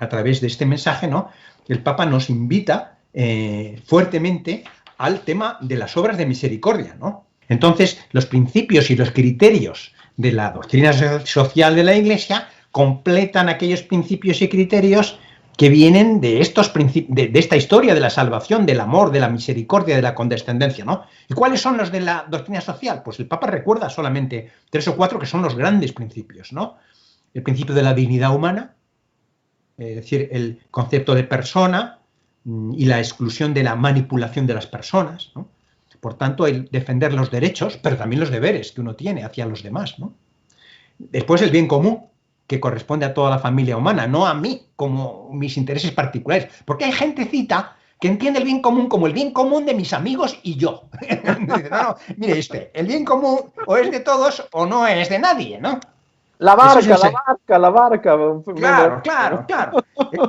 a través de este mensaje, ¿no? El Papa nos invita fuertemente al tema de las obras de misericordia, ¿no? Entonces, los principios y los criterios de la doctrina social de la Iglesia completan aquellos principios y criterios que vienen de de esta historia de la salvación, del amor, de la misericordia, de la condescendencia, ¿no? ¿Y cuáles son los de la doctrina social? Pues el Papa recuerda solamente 3 o 4 que son los grandes principios, ¿no? El principio de la dignidad humana, es decir, el concepto de persona y la exclusión de la manipulación de las personas, ¿no? Por tanto, el defender los derechos, pero también los deberes que uno tiene hacia los demás, ¿no? Después el bien común, que corresponde a toda la familia humana, no a mí, como mis intereses particulares. Porque hay gentecita que entiende el bien común como el bien común de mis amigos y yo. No, mire, el bien común o es de todos o no es de nadie, ¿no? La barca. Claro.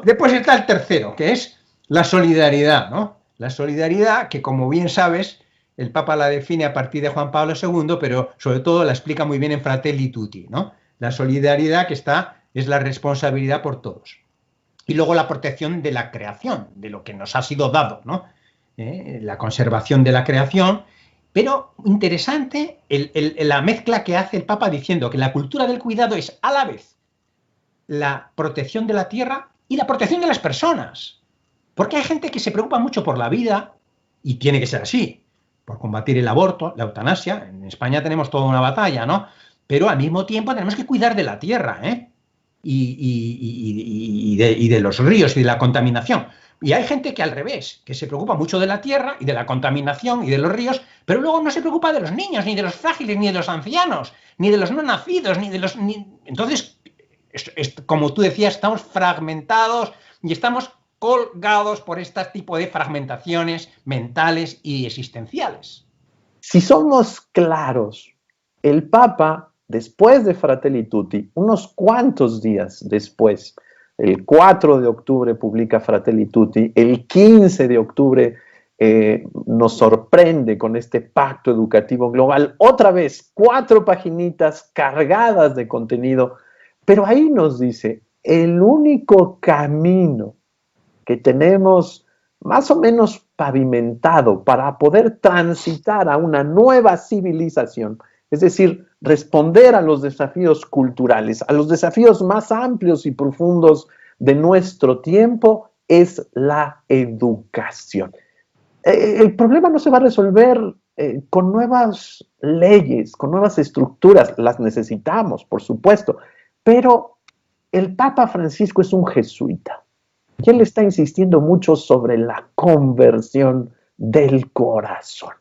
Después está el tercero, que es la solidaridad, ¿no? La solidaridad que, como bien sabes, el Papa la define a partir de Juan Pablo II, pero sobre todo la explica muy bien en Fratelli Tutti, ¿no? La solidaridad es la responsabilidad por todos. Y luego la protección de la creación, de lo que nos ha sido dado, ¿no? La conservación de la creación. Pero interesante la mezcla que hace el Papa diciendo que la cultura del cuidado es a la vez la protección de la tierra y la protección de las personas. Porque hay gente que se preocupa mucho por la vida, y tiene que ser así, por combatir el aborto, la eutanasia. En España tenemos toda una batalla, ¿no? Pero al mismo tiempo tenemos que cuidar de la tierra, y de los ríos y de la contaminación. Y hay gente que al revés, que se preocupa mucho de la tierra y de la contaminación y de los ríos, pero luego no se preocupa de los niños, ni de los frágiles, ni de los ancianos, ni de los no nacidos, ni de los... Entonces, como tú decías, estamos fragmentados y estamos colgados por este tipo de fragmentaciones mentales y existenciales. Si somos claros, el Papa, después de Fratelli Tutti, unos cuantos días después, el 4 de octubre publica Fratelli Tutti, el 15 de octubre nos sorprende con este pacto educativo global, otra vez 4 paginitas cargadas de contenido, pero ahí nos dice, el único camino que tenemos más o menos pavimentado para poder transitar a una nueva civilización, es decir, responder a los desafíos culturales, a los desafíos más amplios y profundos de nuestro tiempo, es la educación. El problema no se va a resolver con nuevas leyes, con nuevas estructuras, las necesitamos, por supuesto, pero el Papa Francisco es un jesuita. Y él está insistiendo mucho sobre la conversión del corazón.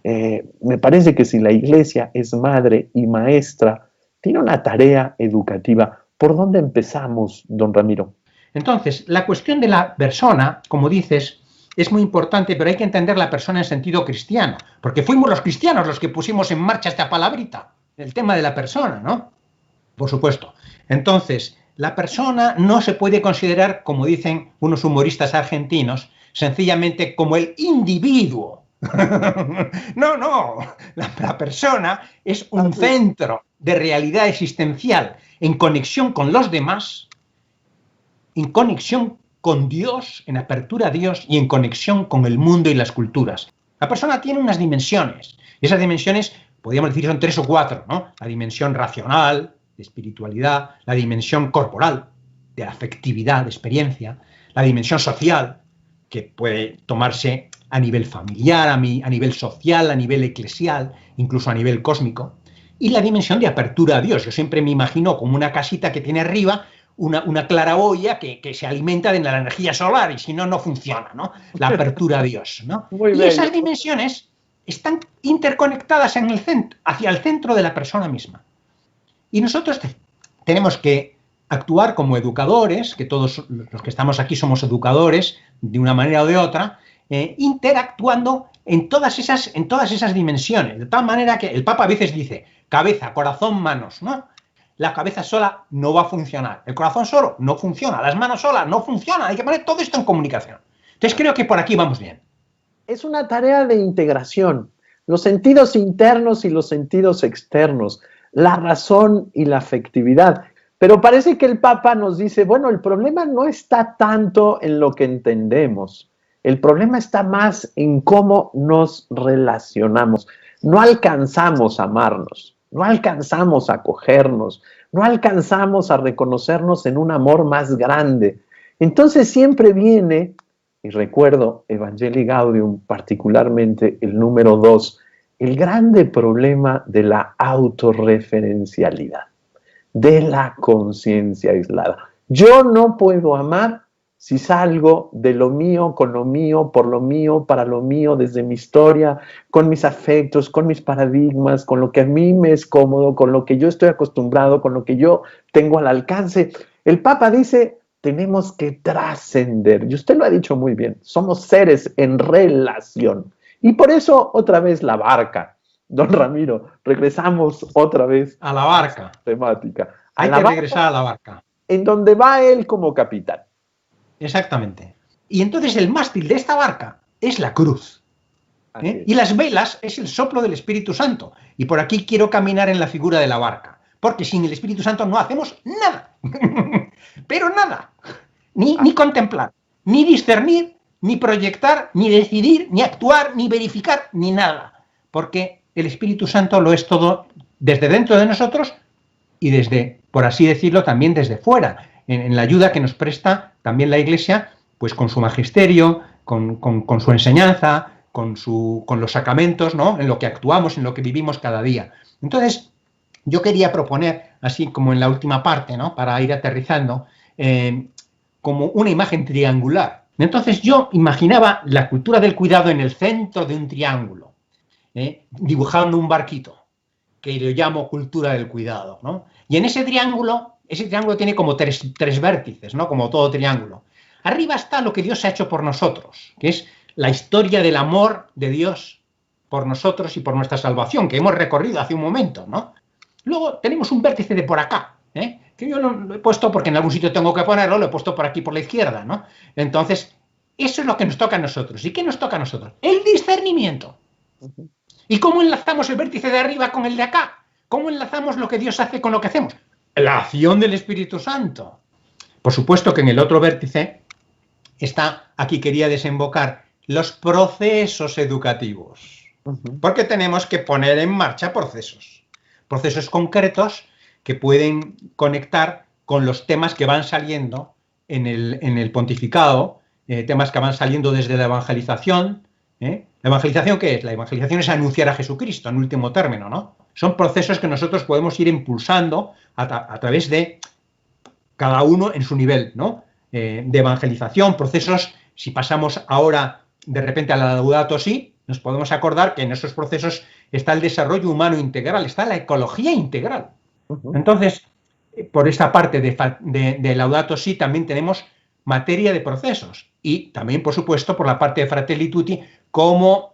Me parece que si la Iglesia es madre y maestra, tiene una tarea educativa. ¿Por dónde empezamos, don Ramiro? Entonces, la cuestión de la persona, como dices, es muy importante, pero hay que entender la persona en sentido cristiano, porque fuimos los cristianos los que pusimos en marcha esta palabrita, el tema de la persona, ¿no? Por supuesto. Entonces, la persona no se puede considerar, como dicen unos humoristas argentinos, sencillamente como el individuo. No, la persona es un centro de realidad existencial en conexión con los demás, en conexión con Dios, en apertura a Dios y en conexión con el mundo y las culturas. La persona tiene unas dimensiones, y esas dimensiones, podríamos decir, son 3 o 4, ¿no? La dimensión racional, de espiritualidad, la dimensión corporal, de afectividad, de experiencia, la dimensión social, que puede tomarse a nivel familiar, a nivel social, a nivel eclesial, incluso a nivel cósmico, y la dimensión de apertura a Dios. Yo siempre me imagino como una casita que tiene arriba una claraboya que se alimenta de la energía solar, y si no, no funciona, ¿no? La apertura a Dios, ¿no? Y esas dimensiones están interconectadas en el centro, hacia el centro de la persona misma. Y nosotros tenemos que actuar como educadores, que todos los que estamos aquí somos educadores de una manera o de otra, interactuando en todas esas dimensiones, de tal manera que el Papa a veces dice cabeza, corazón, manos, ¿no? La cabeza sola no va a funcionar, el corazón solo no funciona, las manos solas no funcionan, hay que poner todo esto en comunicación. Entonces creo que por aquí vamos bien. Es una tarea de integración, los sentidos internos y los sentidos externos, la razón y la afectividad. Pero parece que el Papa nos dice, bueno, el problema no está tanto en lo que entendemos, el problema está más en cómo nos relacionamos. No alcanzamos a amarnos, no alcanzamos a acogernos, no alcanzamos a reconocernos en un amor más grande. Entonces siempre viene, y recuerdo Evangelii Gaudium, particularmente el número 2, el grande problema de la autorreferencialidad, de la conciencia aislada. Yo no puedo amar si salgo de lo mío, con lo mío, por lo mío, para lo mío, desde mi historia, con mis afectos, con mis paradigmas, con lo que a mí me es cómodo, con lo que yo estoy acostumbrado, con lo que yo tengo al alcance. El Papa dice, tenemos que trascender. Y usted lo ha dicho muy bien, somos seres en relación. Y por eso, otra vez, la barca. Don Ramiro, regresamos otra vez a la barca. Temática. Hay que regresar a la barca. En donde va él como capitán. Exactamente. Y entonces el mástil de esta barca es la cruz. Y las velas es el soplo del Espíritu Santo. Y por aquí quiero caminar en la figura de la barca. Porque sin el Espíritu Santo no hacemos nada. Pero nada. Ni contemplar, ni discernir, ni proyectar, ni decidir, ni actuar, ni verificar, ni nada. Porque el Espíritu Santo lo es todo desde dentro de nosotros y desde, por así decirlo, también desde fuera. En la ayuda que nos presta también la Iglesia, pues con su magisterio, con su enseñanza, con los sacramentos, ¿no? En lo que actuamos, en lo que vivimos cada día. Entonces, yo quería proponer, así como en la última parte, ¿no? Para ir aterrizando, como una imagen triangular. Entonces yo imaginaba la cultura del cuidado en el centro de un triángulo, dibujando un barquito, que yo llamo cultura del cuidado, ¿no? Y en ese triángulo tiene como tres vértices, ¿no? Como todo triángulo. Arriba está lo que Dios ha hecho por nosotros, que es la historia del amor de Dios por nosotros y por nuestra salvación, que hemos recorrido hace un momento, ¿no? Luego tenemos un vértice de por acá, que yo lo he puesto porque en algún sitio tengo que ponerlo, lo he puesto por aquí, por la izquierda, ¿no? Entonces, eso es lo que nos toca a nosotros. ¿Y qué nos toca a nosotros? El discernimiento. ¿Y cómo enlazamos el vértice de arriba con el de acá? ¿Cómo enlazamos lo que Dios hace con lo que hacemos? La acción del Espíritu Santo. Por supuesto que en el otro vértice está, aquí quería desembocar, los procesos educativos. Porque tenemos que poner en marcha procesos concretos que pueden conectar con los temas que van saliendo en el pontificado, temas que van saliendo desde la evangelización. ¿La evangelización qué es? La evangelización es anunciar a Jesucristo, en último término, ¿no? Son procesos que nosotros podemos ir impulsando a través de cada uno en su nivel, ¿no? De evangelización, procesos, si pasamos ahora de repente a la Laudato Si, nos podemos acordar que en esos procesos está el desarrollo humano integral, está la ecología integral. Entonces, por esta parte de Laudato Si también tenemos materia de procesos y también, por supuesto, por la parte de Fratelli Tutti, cómo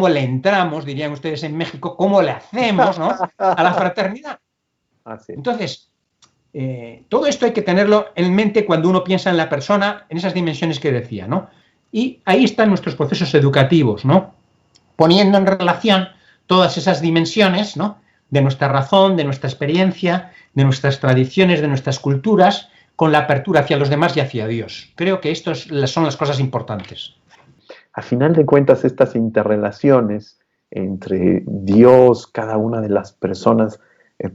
le entramos, dirían ustedes en México, cómo le hacemos, ¿no?, a la fraternidad. Entonces, todo esto hay que tenerlo en mente cuando uno piensa en la persona, en esas dimensiones que decía, ¿no? Y ahí están nuestros procesos educativos, ¿no? Poniendo en relación todas esas dimensiones, ¿no?, de nuestra razón, de nuestra experiencia, de nuestras tradiciones, de nuestras culturas, con la apertura hacia los demás y hacia Dios. Creo que estas son las cosas importantes. A final de cuentas, estas interrelaciones entre Dios, cada una de las personas,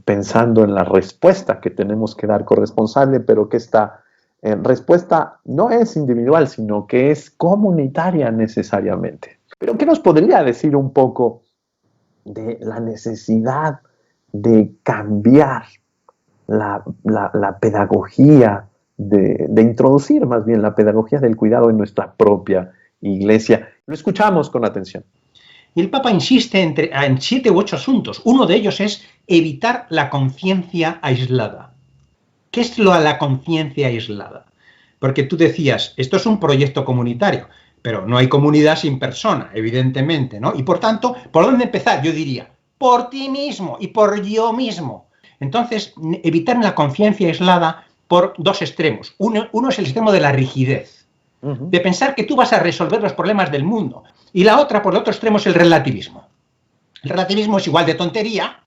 pensando en la respuesta que tenemos que dar corresponsable, pero que esta respuesta no es individual, sino que es comunitaria necesariamente. Pero ¿qué nos podría decir un poco de la necesidad de cambiar la pedagogía, de introducir más bien la pedagogía del cuidado en nuestra propia Iglesia? Lo escuchamos con atención. Y el Papa insiste en 7 u 8 asuntos. Uno de ellos es evitar la conciencia aislada. ¿Qué es la conciencia aislada? Porque tú decías, esto es un proyecto comunitario, pero no hay comunidad sin persona, evidentemente, ¿no? Y por tanto, ¿por dónde empezar? Yo diría, por ti mismo y por yo mismo. Entonces, evitar la conciencia aislada por dos extremos. Uno es el extremo de la rigidez, de pensar que tú vas a resolver los problemas del mundo. Y la otra, por el otro extremo, es el relativismo. El relativismo es igual de tontería,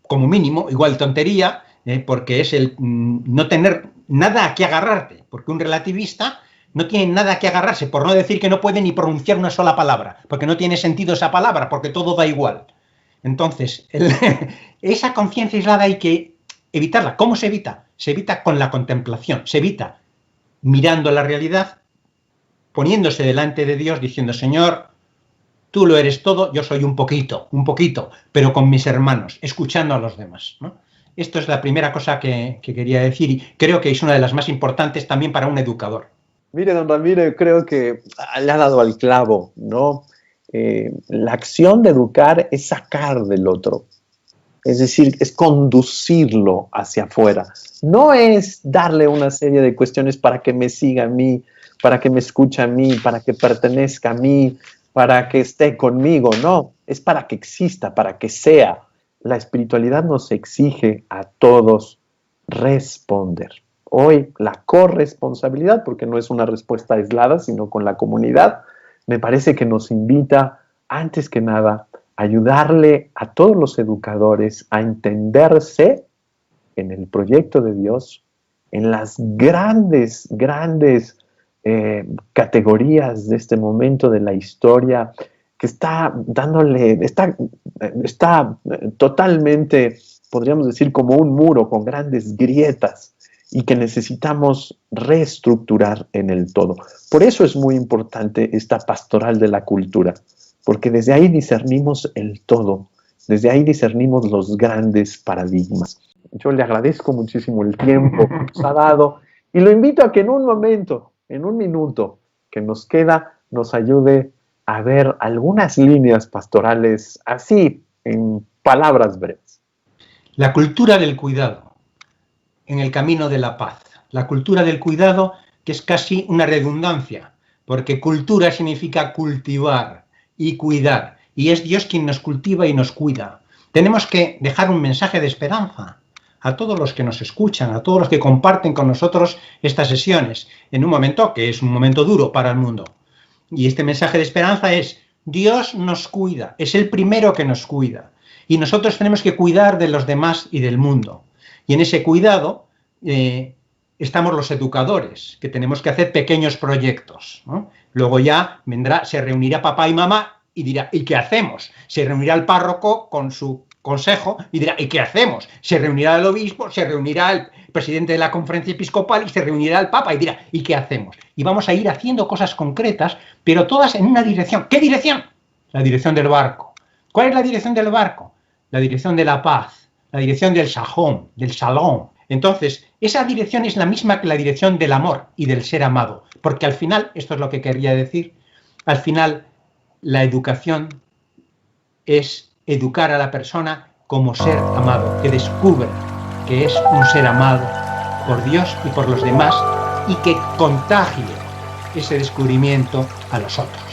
como mínimo, igual de tontería, porque es el no tener nada a qué agarrarte, porque un relativista no tiene nada a qué agarrarse, por no decir que no puede ni pronunciar una sola palabra, porque no tiene sentido esa palabra, porque todo da igual. Entonces, esa conciencia aislada hay que evitarla. ¿Cómo se evita? Se evita con la contemplación, se evita mirando la realidad, poniéndose delante de Dios, diciendo, Señor, tú lo eres todo, yo soy un poquito, pero con mis hermanos, escuchando a los demás, ¿no? Esto es la primera cosa que quería decir y creo que es una de las más importantes también para un educador. Mire, don Ramiro, yo creo que le ha dado al clavo, ¿no? La acción de educar es sacar del otro, es decir, es conducirlo hacia afuera. No es darle una serie de cuestiones para que me siga a mí, para que me escuche a mí, para que pertenezca a mí, para que esté conmigo, no, es para que exista, para que sea. La espiritualidad nos exige a todos responder. Hoy la corresponsabilidad, porque no es una respuesta aislada, sino con la comunidad, me parece que nos invita, antes que nada, a ayudarle a todos los educadores a entenderse en el proyecto de Dios, en las grandes categorías de este momento de la historia, que está totalmente, podríamos decir, como un muro con grandes grietas y que necesitamos reestructurar en el todo. Por eso es muy importante esta pastoral de la cultura, porque desde ahí discernimos el todo, desde ahí discernimos los grandes paradigmas. Yo le agradezco muchísimo el tiempo que nos ha dado y lo invito a que en un minuto que nos queda, nos ayude a ver algunas líneas pastorales así, en palabras breves. La cultura del cuidado en el camino de la paz. La cultura del cuidado, que es casi una redundancia, porque cultura significa cultivar y cuidar, y es Dios quien nos cultiva y nos cuida. Tenemos que dejar un mensaje de esperanza a todos los que nos escuchan, a todos los que comparten con nosotros estas sesiones, en un momento que es un momento duro para el mundo. Y este mensaje de esperanza es, Dios nos cuida, es el primero que nos cuida, y nosotros tenemos que cuidar de los demás y del mundo. Y en ese cuidado estamos los educadores, que tenemos que hacer pequeños proyectos, ¿no? Luego ya se reunirá papá y mamá y dirá, ¿y qué hacemos? Se reunirá el párroco con su consejo y dirá, ¿y qué hacemos? Se reunirá el obispo, se reunirá el presidente de la conferencia episcopal y se reunirá el papa y dirá, ¿y qué hacemos? Y vamos a ir haciendo cosas concretas, pero todas en una dirección. ¿Qué dirección? La dirección del barco. ¿Cuál es la dirección del barco? La dirección de la paz, la dirección del sajón, del salón. Entonces, esa dirección es la misma que la dirección del amor y del ser amado, porque al final, esto es lo que quería decir, al final la educación es educar a la persona como ser amado, que descubra que es un ser amado por Dios y por los demás y que contagie ese descubrimiento a los otros.